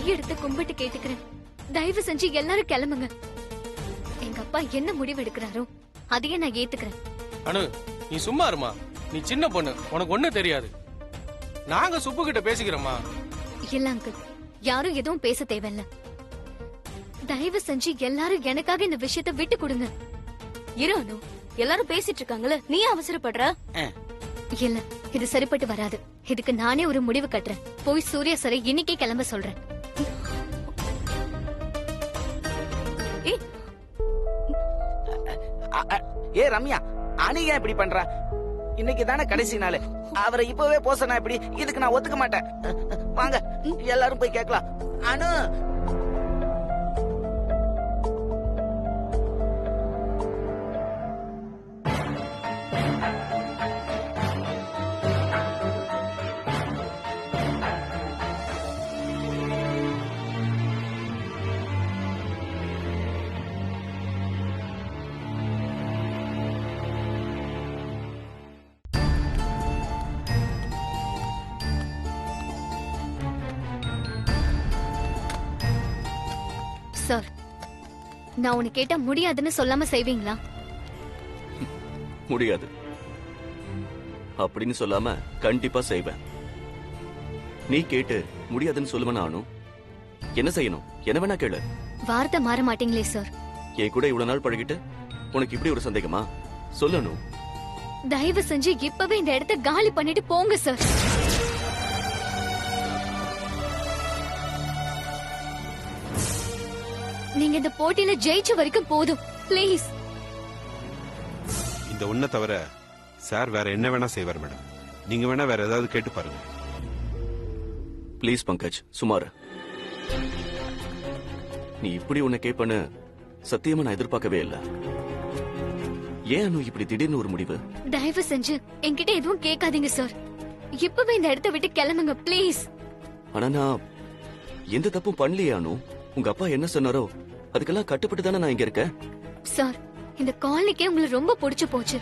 கையெடுத்து கும்பிட்டு கேட்டுக்கிறேன், தயவு செஞ்சு எல்லாரும் கிளம்புங்க. எங்க அப்பா என்ன முடிவு எடுக்கிறாரோ அதையே நான் ஏத்துக்கிறேன். அனு, நீ சும்மா இருமா. நீ சின்ன பொண்ணு, உனக்கு ஒண்ணும் தெரியாது. நாங்க சுப்பு கிட்ட பேசிக்கிறோமா? இல்ல அங்கிள், யாரும் எதுவும் பேச தேவையில்ல. தயவு செஞ்சு எல்லாரும் எனக்காக இந்த விஷயத்தை விட்டு கொடுங்க. இரு அனு, எல்லாரும் பேசிட்டு இருக்காங்கல்ல, நீ அவசரப்படுற? இல்ல, இது சரிப்பட்டு வராது. இதுக்கு நானே ஒரு முடிவு கட்டுறேன். போய் சூர்யா சாரை இன்னைக்கே கிளம்ப சொல்றேன். ஏ ரம்யா, அனிகா இப்படி பண்றா? இன்னைக்கு தானே கடைசி நாள். அவரை இப்பவே போசனா இப்படி? இதுக்கு நான் ஒத்துக்க மாட்டேன். வாங்க எல்லாரும் போய் கேட்கலாம். அனு, சார், நான் உனக்கு கேட்டா முடியாதுன்னு சொல்லாம செய்வீங்களா? முடியாது அப்படின்னு சொல்லாம கண்டிப்பா செய்வேன். நீ கேட்டு முடியாதுன்னு சொல்லுவ. நானும் என்ன செய்யணும்? என்ன வேணா கேளு. வார்த்தை மாற மாட்டீங்களே சார். என் கூட இவ்வளவு நாள் பழகிட்டு உனக்கு இப்படி ஒரு சந்தேகமா? சொல்லணும். தயவு செஞ்சு இப்பவே இந்த இடத்தை காலி பண்ணிட்டு போங்க சார். நீங்க இந்த போட்டியில ஜெயிச்ச வரைக்கும் போதும், பிளீஸ். இந்த ஒன்ன தவிர சார் வேற என்ன வேணா செய்வார் மேடம். நீங்க வேணா வேற ஏதாவது கேட்டு பாருங்க. பிளீஸ் பங்கஜ், சுமார். நீ இப்படி உன்னை கேட்பன்னு சத்தியமா நான் எதிர்பார்க்கவே இல்ல. ஏன் அனு இப்படி திடீர்னு ஒரு முடிவு? தயவு செஞ்சு என்கிட்ட எதுவும் கேட்காதீங்க சார். இப்பவே இந்த இடத்தை விட்டு கிளம்புங்க, பிளீஸ். ஆனா நான் எந்த தப்பும் பண்ணலையே அனு. உங்க அப்பா என்ன சொன்னாரோ அதுக்கெல்லாம் கட்டுப்பட்டு தானே நான் இங்க இருக்கேன். சார், இந்த காலனிக்கே உங்களை ரொம்ப பிடிச்சு போச்சு.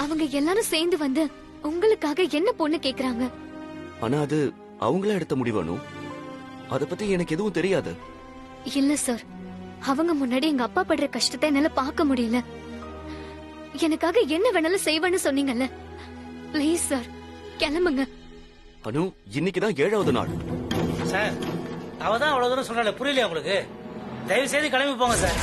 அவங்க எல்லாரும் சேர்ந்து வந்து உங்களுக்காக என்ன பொண்ணு கேக்குறாங்க. ஆனா அது அவங்களா எடுத்த முடிவு அனு. அத பத்தி எனக்கு எதுவும் தெரியாது. இல்ல சார், அவங்க முன்னாடி எங்க அப்பா படுற கஷ்டத்தை என்னால பார்க்க முடியல. எனக்காக என்ன வேணாலும் செய்வேன்னு சொன்னீங்கல்ல, பிளீஸ் சார் கிளம்புங்க. அனு, இன்னைக்குதான் 7வது நாள். சார், அவதான் அவ்வளவு தூரம் சொன்னால, புரியலையா உங்களுக்கு? தயவு செய்து கிளம்பி போங்க சார்.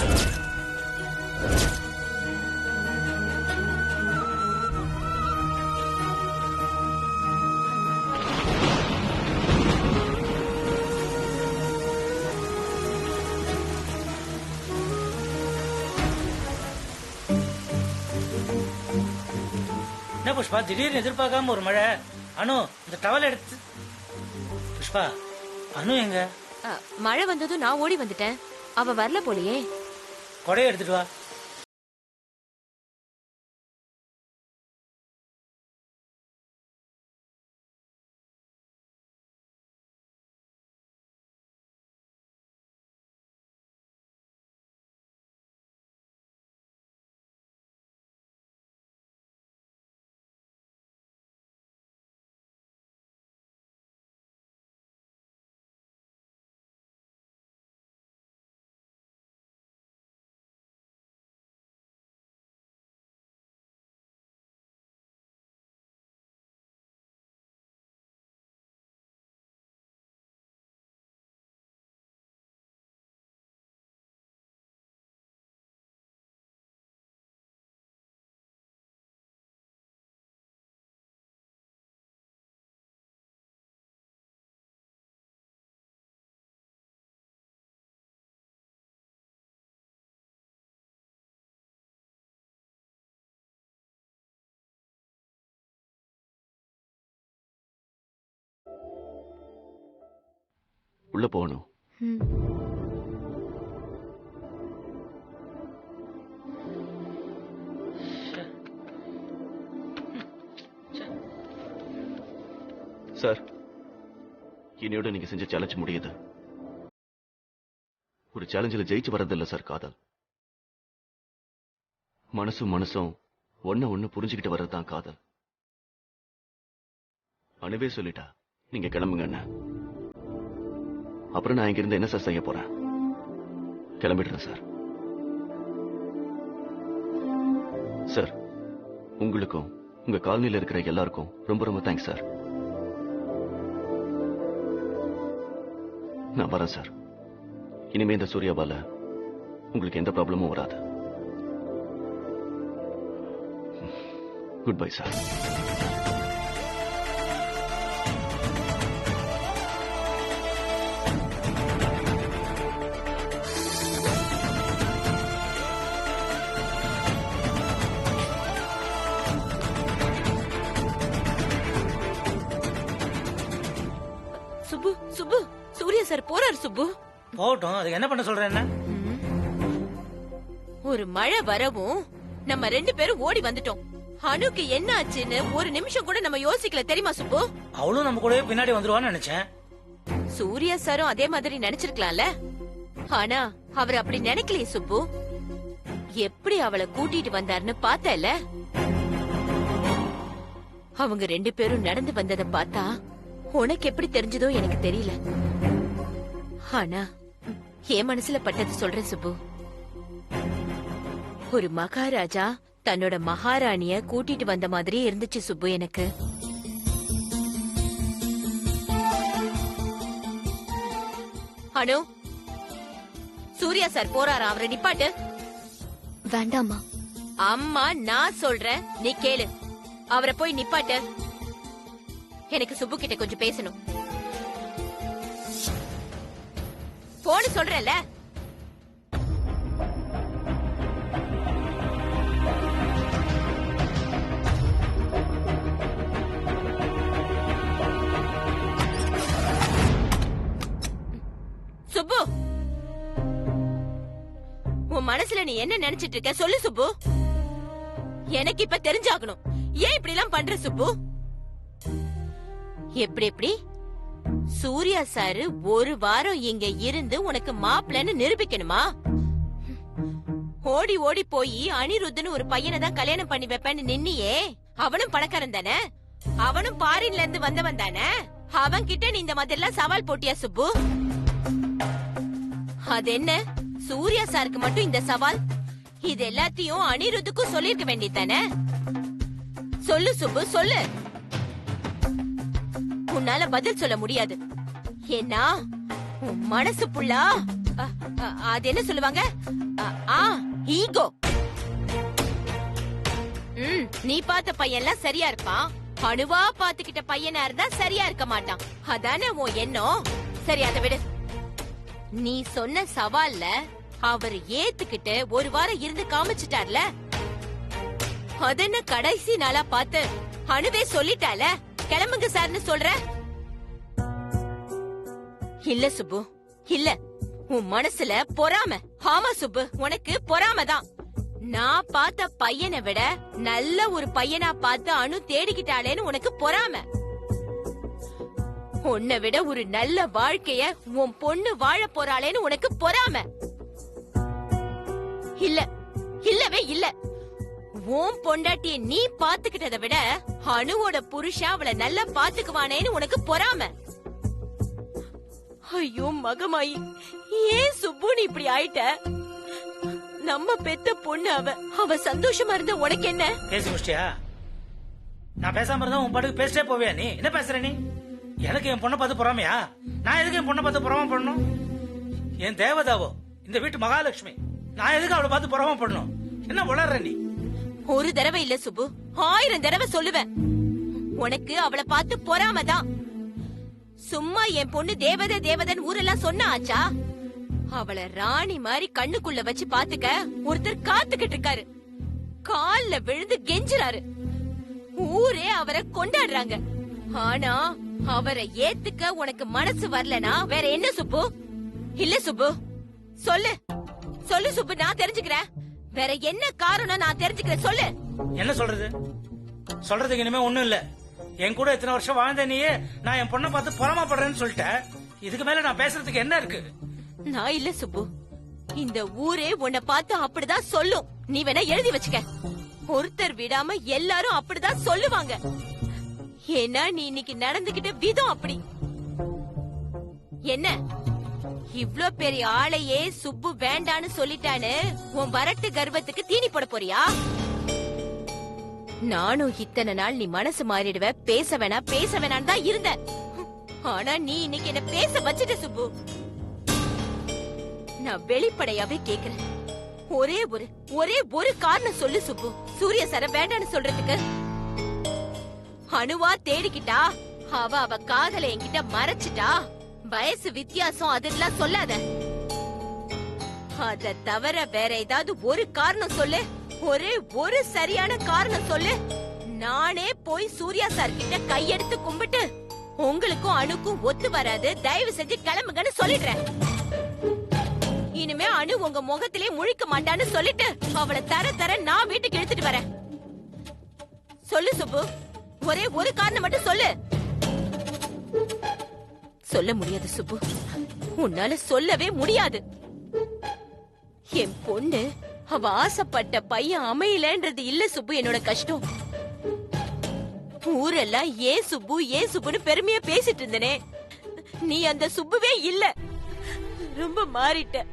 என்ன புஷ்பா, திடீர்னு எதிர்பார்க்காம ஒரு மழை? அனு, இந்த டவல் எடுத்து. புஷ்பா, அனு எங்க? மழை வந்ததும் நான் ஓடி வந்துட்டேன். அவ வரல போலியே. கொடையை எடுத்துட்டு வா. உள்ள போகணும். சார், இனியோட நீங்க செஞ்ச சேலஞ்ச் முடியுது. ஒரு சேலஞ்சில் ஜெயிச்சு வர்றதில்ல சார் காதல். மனசும் ஒண்ணு புரிஞ்சுக்கிட்டு வர்றதுதான் காதல். அனுவே சொல்லிட்டா, நீங்க கிளம்புங்க. அப்புறம் நான் இங்கிருந்து என்ன சார் செய்ய போறேன்? கிளம்பிடுறேன் சார். சார், உங்களுக்கும் உங்க காலனில இருக்கிற எல்லாருக்கும் ரொம்ப ரொம்ப தேங்க்ஸ் சார். நான் வரேன் சார். இனிமே இந்த சூர்யாவால உங்களுக்கு எந்த ப்ராப்ளமும் வராது. Good bye sir. Subbu Subbu Surya sir போறாரு சுப்பு. போகட்டும், அதுக்கு என்ன பண்ண சொல்ற? என்ன ஒரு மழை வரவும் நம்ம 2 பேரும் ஓடி வந்துட்டோம். அனுக்கு என்ன ஆச்சுன்னு ஒரு நிமிஷம் கூட நம்ம யோசிக்கல தெரியுமா சுப்பு? அவளும் நம்ம கூடவே பின்னாடி வந்துருவான்னு நினைச்சேன். சூர்யா சாரும் அதே மாதிரி நினைச்சிருக்கலாம்ல. ஆனா அவர் அப்படி நினைக்கலையே சுப்பு. எப்படி அவளை கூட்டிட்டு வந்தாருன்னு பார்த்தல. அவங்க 2 பேரும் நடந்து வந்ததை பார்த்தா உனக்கு எப்படி தெரிஞ்சதோ எனக்கு தெரியல. ஆனா என் மனசுல பட்டது சொல்றேன் சுப்பு. ஒரு மகாராஜா தன்னோட மகாராணிய கூட்டிட்டு வந்த மாதிரி இருந்துச்சு சுப்பு எனக்கு. அனு, சூர்யா சார் போறாரா? அவரை நிப்பாட்டு. வேண்டாமா. அம்மா நான் சொல்றேன், நீ கேளு. அவரை போய் நிப்பாட்டு. எனக்கு சுப்பு கிட்ட கொஞ்சம் பேசணும். போன்னு சொல்றேன்ல. சுப்பு, உன் மனசுல நீ என்ன நினைச்சிட்டு இருக்க சொல்லு சுப்பு. எனக்கு இப்ப தெரிஞ்சாகணும். ஏன் இப்படி எல்லாம் பண்ற சுப்பு? எப்படி சூர்யா சாரு ஒரு வாரம் இங்க இருந்து உனக்கு மாப்பிள்ளன்னு நிரூபிக்கணுமா? ஓடி ஓடி போய் அனிருத்துன்னு ஒரு பையனை தான் கல்யாணம் பண்ணி வைப்பேன்னு நின்னியே. அவனும் பணக்காரன் தானே, அவனும் பாரின்ல இருந்து வந்தவன் தானே. அவன் கிட்ட நீ இந்த மாதிரி எல்லாம் சவால் போட்டியா சுப்பு? அது என்ன சூர்யா சாருக்கு மட்டும் இந்த சவால்? இது எல்லாத்தையும் அனிருத்துக்கும் சொல்லிருக்க வேண்டியதானே. சொல்லு சுப்பு சொல்லு. உன்னால பதில் சொல்ல முடியாது. ஏன்னா உன் மனசு புள்ளா அது என்ன சொல்லுவாங்க, ஈகோ. நீ பார்த்த பையன்லாம் சரியா இருப்பான். அணுவா பாத்துக்கிட்ட பையனா இருந்தா சரியா இருக்க மாட்டான். அதானே உன் எண்ணம். சரி, அதை விடு. நீ சொன்ன சவால்ல அவர் ஏத்துக்கிட்டு ஒரு வாரம் இருந்து காமிச்சிட்டார்ல. அதென்ன கடைசி நாளா பார்த்து அணுவே சொல்லிட்டால கிளம்புங்க சார்னு சொல்ற? இல்ல சுப்பு, இல்ல. உன் மனசுல பொறாம. ஆமா சுப்பு, உனக்கு பொறாம தான். நான் பார்த்த பையனை விட நல்ல ஒரு பையனா பார்த்து அணு தேடிக்கிட்டாளேன்னு உனக்கு பொறாம. உன்னை விட ஒரு நல்ல வாழ்க்கைய உன் பொண்ணு வாழ போறாளேன்னு உனக்கு பொறாம. இல்ல, இல்லவே இல்ல. உன் பொண்டாட்டிய நீ பாத்துக்கிட்டத விட அணுவோட புருஷன் அவளை நல்லா பாத்துக்குவானேன்னு உனக்கு பொறாம. ஐயோ மகமாயி, ஏன் சுப்பு நீ இப்படி ஆயிட்ட? நம்ம பெத்த பொண்ணு அவ சந்தோஷமா இருந்த உனக்கு என்ன? பேசி முடிச்சியா? நான் பேசாம இருந்தா உன் பாட்டுக்கு பேசிட்டே போவியா? நீ என்ன பேசுற? நீ எனக்கு என் பொண்ணை பார்த்து பொறாமையா? நான் எதுக்கு என் பொண்ணை பார்த்து பொறாம பண்ணணும்? என் தேவதாவோ இந்த வீட்டு மகாலட்சுமி. நான் எதுக்கு அவளை பார்த்து பொறாம பண்ணணும்? என்ன வளர்ற நீ? ஒரு தடவை இல்ல சுப்பு, 1000 தடவை சொல்லுவேன். உனக்கு அவளை பார்த்து பொறாமதான். சும்மா என் பொண்ணு தேவதை தேவதன் ஊரெல்லாம் சொன்ன ஆச்சா? அவளை ராணி மாதிரி கண்ணுக்குள்ள வச்சு பாத்துக்க ஒருத்தர் காத்துக்கிட்டு இருக்காரு. கால்ல விழுந்து கெஞ்சுறாரு. ஊரே அவரை கொண்டாடுறாங்க. ஆனா அவரை ஏத்துக்க உனக்கு மனசு வரலனா வேற என்ன சுப்பு? இல்ல சுப்பு, சொல்லு சொல்லு சுப்பு, நான் தெரிஞ்சுக்கிறேன். வேற என்ன காரணம் நான் தெரிஞ்சுக்கிறேன், சொல்லு. என்ன சொல்றது? சொல்றதுக்கு இனிமே ஒண்ணும் இல்ல. என் கூட இத்தனை வருஷம் வாழ்ந்த நீயே நான் என் பொண்ணை பார்த்து பொறாமப்படுறேன்னு சொல்லிட்டேன். இதுக்கு மேல நான் பேசுறதுக்கு என்ன இருக்கு? நான் இல்ல சுப்பு, இந்த ஊரே உன்னை பார்த்து அப்படிதான் சொல்லும். நீ வேணா எழுதி வச்சுக்க. ஒருத்தர் விடாம எல்லாரும் அப்படிதான் சொல்லுவாங்க. ஏன்னா நீ இன்னைக்கு நடந்துகிட்ட விதம் அப்படி. என்ன இவ்ளோ பெரிய ஆளையே சுப்பு வேண்டான்னு சொல்லிட்டான்னு உன் வரட்டு கர்வத்துக்கு தீனி போட போறியா? நானும் இத்தனை நாள் நீ மனசு மாறிடுவ, பேச வேணான்னு தான் இருந்தேன். ஆனா நீ இன்னைக்கு என்ன பேச வச்சிட்ட சுப்பு. நான் வெளிப்படையாவே கேக்குறேன், ஒரே ஒரு காரணம் சொல்லு சுப்பு. சூர்யா சார வேண்டான்னு சொல்றதுக்கு அணுவா தேடிக்கிட்டா, அவ காதலை என்கிட்ட மறைச்சிட்டா, வயசு வித்தியாசம் அதெல்லாம் சொல்லாத. அத தவிர வேற ஏதாவது ஒரு காரணம் சொல்லு, ஒரு சரியான காரணம் சொல்லு. நானே போய் சூர்யா சார் கிட்ட கையெடுத்து கும்பிட்டு உங்களுக்கும் அணுக்கும் ஒத்து வராது, தயவு செஞ்சு கிளம்புங்கன்னு சொல்லிடுறேன். இனிமே அணு உங்க முகத்திலே முழிக்க மாட்டான்னு சொல்லிட்டு அவளை தர நான் வீட்டுக்கு எடுத்துட்டு வரேன். சொல்லு சுப்பு, ஒரே ஒரு காரணம் மட்டும் சொல்லு. சொல்ல முடியாது சுப்பு, உன்னால சொல்லவே முடியாது. என் பொண்ணு அவ ஆசைப்பட்ட பையன் அமையலன்றது இல்ல சுப்பு என்னோட கஷ்டம். ஊரெல்லாம் ஏன் சுப்புன்னு பெருமையா பேசிட்டு இருந்தனே, நீ அந்த சுப்புவே இல்ல, ரொம்ப மாறிட்ட.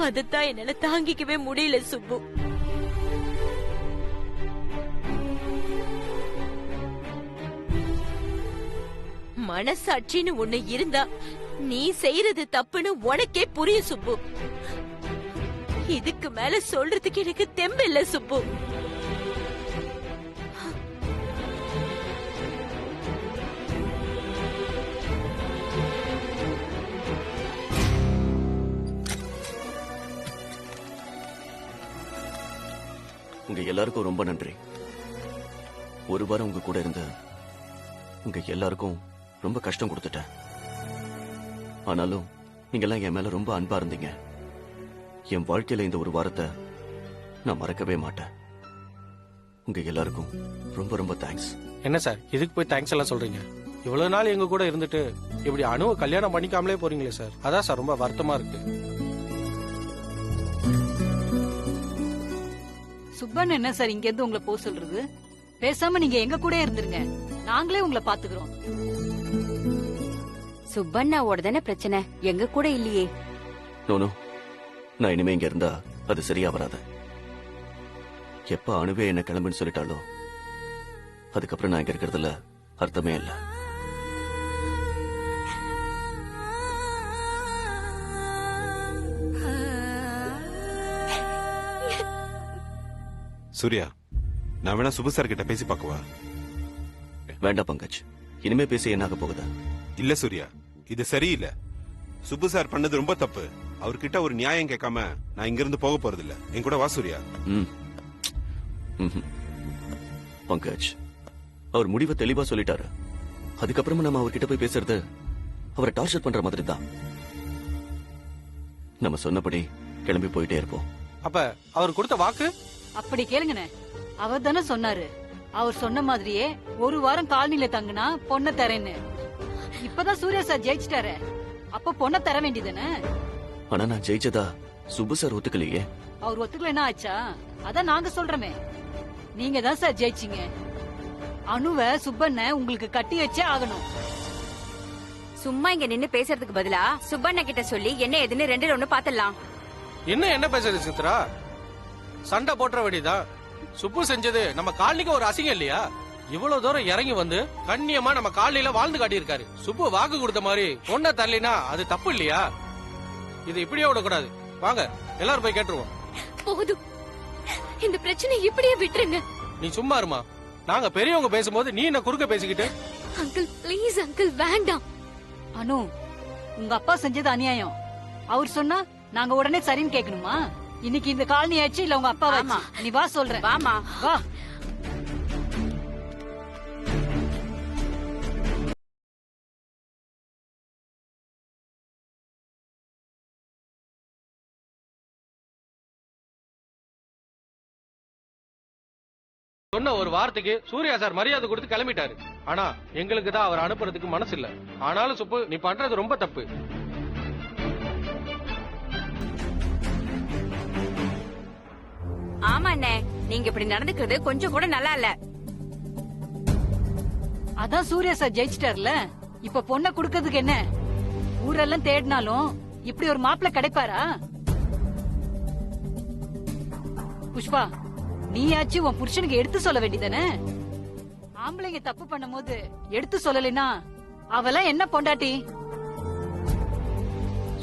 அதத்தான் என்னால தாங்கிக்கவே முடியல சுப்பு. மனசாட்சின்னு ஒண்ணு இருந்தா நீ செய்யறது தப்புன்னு உனக்கே புரியும் சுப்பு. இதுக்கு மேல சொல்றதுக்கு எனக்கு தெம்பு இல்ல சுப்பு. உங்க எல்லாருக்கும் ரொம்ப நன்றி. ஒரு வாரம் உங்க கூட இருந்த உங்க எல்லாருக்கும் ரொம்ப கஷ்டம் கொடுத்துட்டேன். ஆனாலும் நீங்க எல்லாம் என் மேல ரொம்ப அன்பா இருந்தீங்க. என் வாழ்க்கையில இந்த ஒரு வாரத்தை நான் மறக்கவே மாட்டேன். உங்க எல்லாருக்கும் ரொம்ப ரொம்ப தேங்க்ஸ். என்ன சார் இதுக்கு போய் தேங்க்ஸ் எல்லாம் சொல்றீங்க? இவ்வளவு நாள் எங்க கூட இருந்துட்டு இப்படி அணுவை கல்யாணம் பண்ணிக்காமலே போறீங்களே சார், அதான் சார் ரொம்ப வருத்தமா இருக்கு. சுப்பன் என்ன சார் இங்க இருந்து உங்களை போக சொல்றது? பேசாம நீங்க எங்க கூட இருந்துருங்க, நாங்களே உங்களை பாத்துக்கிறோம். சுப்பண்ணாவோட தானே பிரச்சனை, எங்க கூட இல்லையே. நோனோ, நான் இனிமே இங்க இருந்தா அது சரியா வராது. எப்ப அணுவே என்ன கிளம்புன்னு சொல்லிட்டாலோ அதுக்கப்புறம் நான் இங்க இருக்கிறதுல அர்த்தமே இல்ல. சூர்யா, நான் வேணா சுபு சார் கிட்ட பேசி பார்க்கவா? வேண்டாம் பங்கஜ், இனிமே பேசி என்ன ஆக போகுது? இல்ல சூர்யா, இது சரியில்லை. சுப்பு சார் பண்ணது ரொம்ப தப்பு. அவர்கிட்ட ஒரு நியாயம் கேட்காம நான் இங்க இருந்து போக போறது இல்ல. என் கூட வா சூர்யா. பங்கஜ், அவர் முடிவை தெளிவா சொல்லிட்டாரு. அதுக்கப்புறமா நம்ம அவர்கிட்ட போய் பேசுறது அவரை டார்ச்சர் பண்ற மாதிரி தான். நம்ம சொன்னபடி கிளம்பி போயிட்டே இருப்போம். அப்ப அவர் கொடுத்த வாக்கு? அப்படி கேளுங்கண்ணே, அவர் தானே சொன்னாரு. அவர் சொன்ன மாதிரியே ஒரு வாரம் காலனில தங்குனா பொண்ணை தரேன்னு. இப்பதான் சூர்யா சார் ஜெயிச்சிட்டாரு, அப்ப பொண்ணை தர வேண்டியதானே? ஆனா நான் ஜெயிச்சதா சுப்பு சார் ஒத்துக்கலையே. அவர் ஒத்துக்கல என்ன ஆச்சா? அதான் நாங்க சொல்றோமே, நீங்க தான் சார் ஜெயிச்சீங்க. அணுவ சுப்பண்ண உங்களுக்கு கட்டி வச்சே ஆகணும். சும்மா இங்க நின்னு பேசுறதுக்கு பதிலா சுப்பண்ண கிட்ட சொல்லி என்ன எதுன்னு 2-1 பாத்துடலாம். என்ன பேசுறது சித்ரா? சண்டை போட்டுற வேண்டியதான். சுப்பு செஞ்சது நம்ம காலனிக்கு ஒரு அசிங்கம் இல்லையா? இவ்வளவு தூரம் இறங்கி வந்து கண்ணியமா நம்ம காலனில வாழ்ந்து காட்டியிருக்காரு. சுப்பு வாக்கு கொடுத்த மாதிரி பொண்ணை தரலினா அது தப்பு இல்லையா? இது இப்படியே விடக்கூடாது. வாங்க எல்லாரும் போய் கேட்டுருவோம். போதும், இந்த பிரச்சனை இப்படியே விட்டுருங்க. நீ சும்மா இருமா, நாங்க பெரியவங்க பேசும்போது நீ என்ன குறுக்க பேசிக்கிட்டு? அங்கிள் ப்ளீஸ் அங்கிள், வேண்டாம். அனு, உங்க அப்பா செஞ்சது அநியாயம். அவர் சொன்னா நாங்க உடனே சரின்னு கேட்கணுமா? இன்னைக்கு இந்த காலனி ஆச்சு இல்ல உங்க அப்பா வாச்சு? நீ வா சொல்றேன். வாமா வா. சொன்ன ஒரு வார்த்தைக்கு சூர்யா சார் மரியாதை கொடுத்து கிளம்பிட்டாரு. ஆனா எங்களுக்கு தான் அவர் அனுப்புறதுக்கு மனசு இல்ல. ஆனாலும் சுப்பு, நீ பண்றது ரொம்ப தப்பு. ஆமா அண்ணே, நீங்க இப்படி நடந்துக்கிறது கொஞ்சம் கூட நல்லா இல்ல. அதான் சூர்யா சார் ஜெயிச்சிட்டார்ல, இப்ப பொண்ணை குடுக்கறதுக்கு என்ன? ஊரெல்லாம் தேடினாலும் இப்படி ஒரு மாப்பிள்ளை கிடைப்பாரா? புஷ்பா, நீயாச்சு உன் புருஷனுக்கு எடுத்து சொல்ல வேண்டியதானே? ஆம்பளைங்க தப்பு பண்ணும்போது எடுத்து சொல்லலைன்னா அவெல்லாம் என்ன பொண்டாட்டி?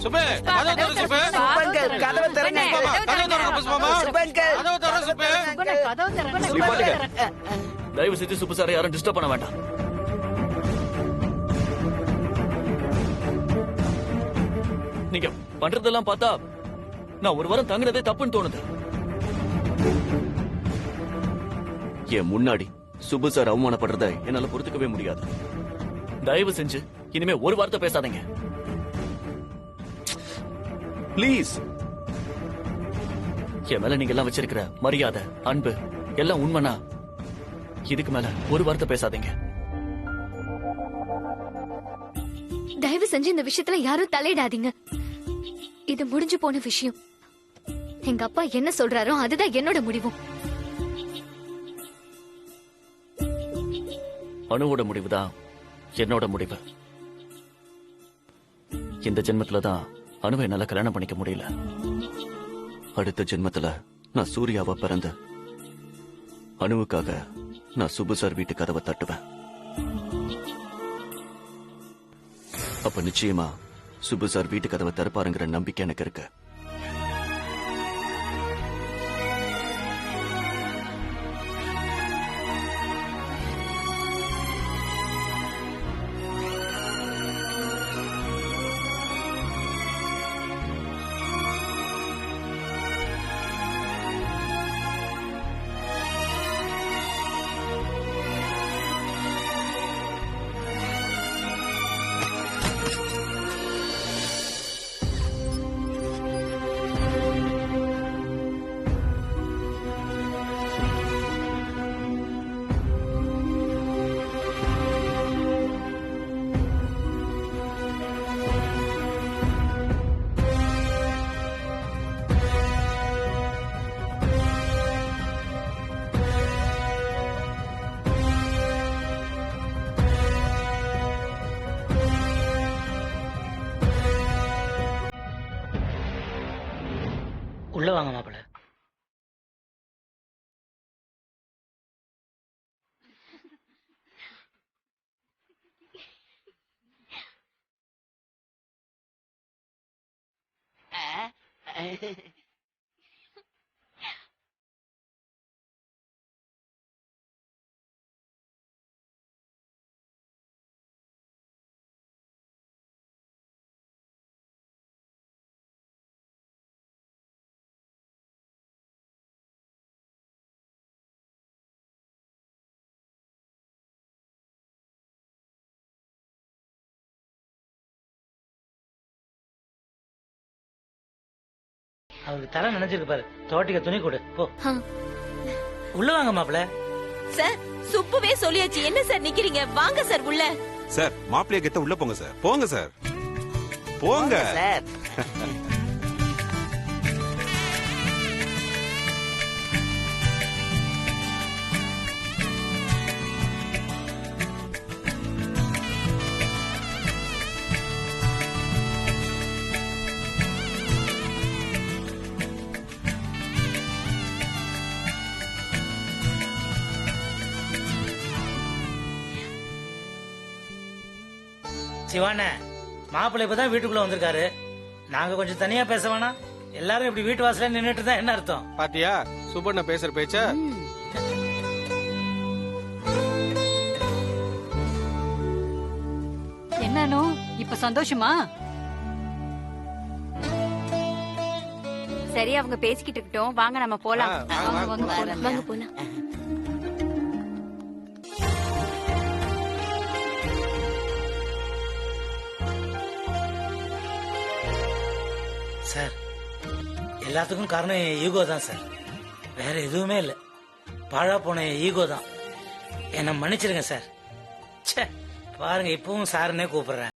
சுபே கதவு திற சுபே. சுப்பங்கள் கதவை திறங்க. கதவு திற புஷ்பமா. சுப்பங்கள் கதவு திற சுபே. சுப்பண்ணே, கதவை திறங்க. சுப்பங்கள். தயவு செஞ்சு சுப்பு சாரை யாரும் டிஸ்டர்ப் பண்ண வேண்டாம். நீங்க பண்றதெல்லாம் பார்த்தா நான் ஒரு வாரம் தங்குறதே தப்புன்னு தோணுது. என் முன்னாடி சுப்பு சார் அவமானப்படுறத என்னால பொறுத்துக்கவே முடியாது. தயவு செஞ்சு இனிமே ஒரு வார்த்தை பேசாதீங்க ப்ளீஸ். என் மேல நீங்க எல்லாம் வச்சிருக்கிற மரியாதை, அன்பு எல்லாம் உண்மைனா இதுக்கு மேல ஒரு வார்த்தை பேசாதீங்க. தயவு செஞ்சு இந்த விஷயத்துல யாரும் தலையிடாதீங்க. இது முடிஞ்சு போன விஷயம். எங்க அப்பா என்ன சொல்றாரோ அதுதான் என்னோட முடிவும். அணுவோட முடிவுதான் என்னோட முடிவு. இந்த ஜென்மத்துலதான் அணுவை என்னால கல்யாணம் பண்ணிக்க முடியல. அடுத்த ஜென்மத்துல நான் சூர்யாவா பிறந்து அணுவுக்காக நான் சுப்பு சார் வீட்டு கதவை தட்டுவேன். அப்ப நிச்சயமா சுப்பு சார் வீட்டு கதவை திறப்பாருங்கிற நம்பிக்கை எனக்கு இருக்கு. உள்ள வாங்க மாப்பிள்ள. அவருக்கு தலை நினைச்சிருக்கு பாரு. தோட்டிக்க துணி கொடு போ. உள்ள வாங்க மாப்பிள்ள. சார் சுப்புவே சொல்லியாச்சு, என்ன சார் நிக்கிறீங்க? வாங்க சார் உள்ள. சார் மாப்பிள்ளைய கெத்த உள்ள போங்க சார். போங்க சார், போங்க சார். சிவானே, மாப்பிள்ளை இப்பதான் வீட்டுக்குள்ள வந்திருக்காரு. நாங்க கொஞ்சம் தனியா பேச வேணாம்? எல்லாரும் இப்படி வீட்டு வாசல நின்னுட்டு தான் என்ன அர்த்தம்? பாத்தியா சுப்பண்ண பேசுற பேச்ச? என்னன்னு இப்ப சந்தோஷமா? சரி, அவங்க பேசிக்கிட்டு இருக்கட்டும், வாங்க நம்ம போலாம். வாங்க போலாம். சார், எல்லாத்துக்கும் காரணம் என் ஈகோ தான் சார். வேற எதுவுமே இல்ல. பாழா போன என் ஈகோ தான். என்ன மன்னிச்சிருங்க சார். ச்சே, பாருங்க இப்பவும் சாருன்னே கூப்பிடுறேன்.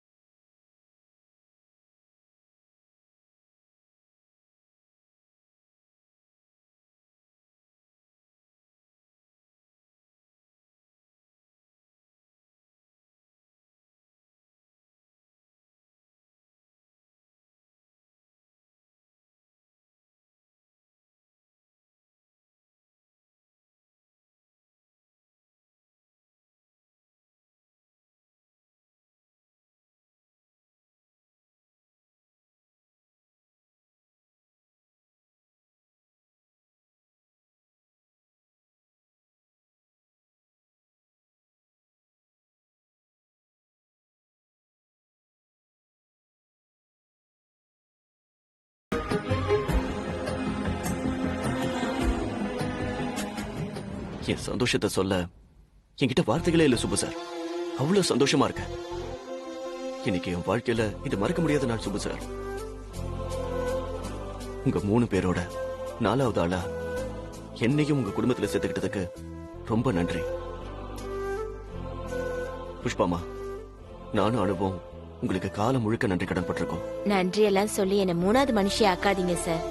என் சந்தோஷத்தை சொல்ல என்கிட்ட வார்த்தைகளே இல்ல சுப்பு சார். அவ்வளவு சந்தோஷமா இருக்கேன். இன்னைக்கு என் வாழ்க்கையில இது மறக்க முடியாத நாள் சுப்பு சார். உங்க 3 பேரோட 4வது ஆளா என்னையும் உங்க குடும்பத்துல சேர்த்துக்கிட்டதுக்கு ரொம்ப நன்றி. புஷ்பாமா, நானும் அனுபவம் உங்களுக்கு காலம் முழுக்க நன்றி கடன் பட்டிருக்கோம். நன்றி எல்லாம் சொல்லி என்ன 3வது மனுஷி ஆக்காதீங்க சார்.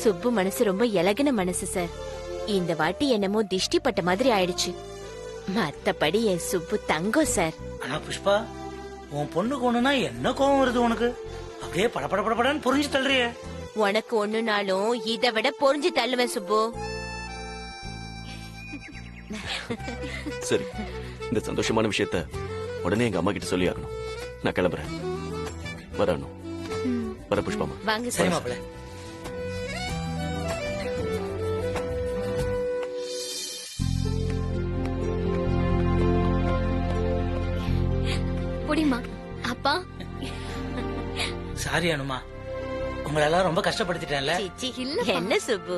சுப்பு மனசு ரொம்ப இலகின மனசு சார். இந்த வாட்டி என்னமோ திஷ்டி பட்ட மாதிரி ஆயிடுச்சு. மத்தபடி என் சுப்பு தங்கம் சார். ஆனா புஷ்பா, உன் பொண்ணுக்கு ஒண்ணுனா என்ன கோவம் வருது உனக்கு? அப்படியே படபடன்னு புரிஞ்சு தள்ளுறிய. உனக்கு ஒண்ணுனாலும் இதை விட பொறிஞ்சு தள்ளுவேன் சுப்பு. சரி, இந்த சந்தோஷமான விஷயத்த உடனே எங்க அம்மா கிட்ட சொல்லி ஆகணும். நான் கிளம்புறேன். வரணும். வர புஷ்பாமா. வாங்க சரி சார். மாப்பிள்ள. புடிமா அப்பா. சாரி அனுமா, உங்களெல்லாம் ரொம்ப கஷ்டப்படுத்திட்டேன்ல. சீ, சீ. இல்லப்பா. என்ன சுப்பு?